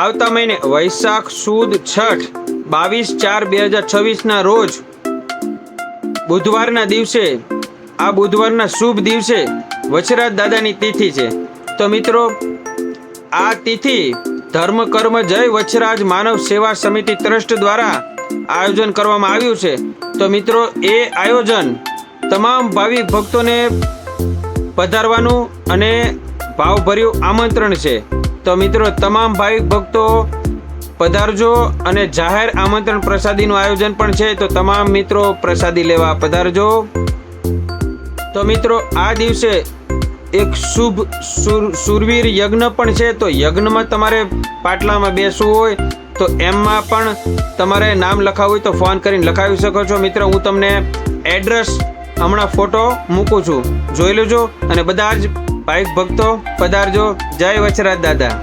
આવતા મહિને વૈશાખ સુદ છઠ 22/4/2026 રોજ બુધવારના દિવસે, આ બુધવારના શુભ દિવસે વછરાજ દાદાની તિથિ છે. તો મિત્રો, આ તિથિ ધર્મ કર્મ જય વછરાજ માનવ સેવા સમિતિ ટ્રસ્ટ દ્વારા આયોજન કરવામાં આવ્યું છે. તો મિત્રો, એ આયોજન તમામ ભાવિક ભક્તોને પધારવાનું અને ભાવભર્યું આમંત્રણ છે. તો મિત્રો, તમામ ભાવિક ભક્તો પધારજો અને જાહેર આમંત્રણ પ્રસાદીનું આયોજન પણ છે. તો તમામ મિત્રો પ્રસાદી લેવા પધારજો. તો મિત્રો, આ દિવસે એક શુભ સુરવીર યજ્ઞ પણ છે. તો યજ્ઞમાં તમારે પાટલામાં બેસવું હોય તો એમાં પણ તમારે નામ લખાવવું હોય તો ફોન કરીને લખાવી શકો છો. મિત્રો, હું તમને એડ્રેસ હમણાં ફોટો મૂકું છું, જોઈ લેજો અને બધા જ ભાવિક ભક્તો પધારજો. જય વછરાજ દાદા.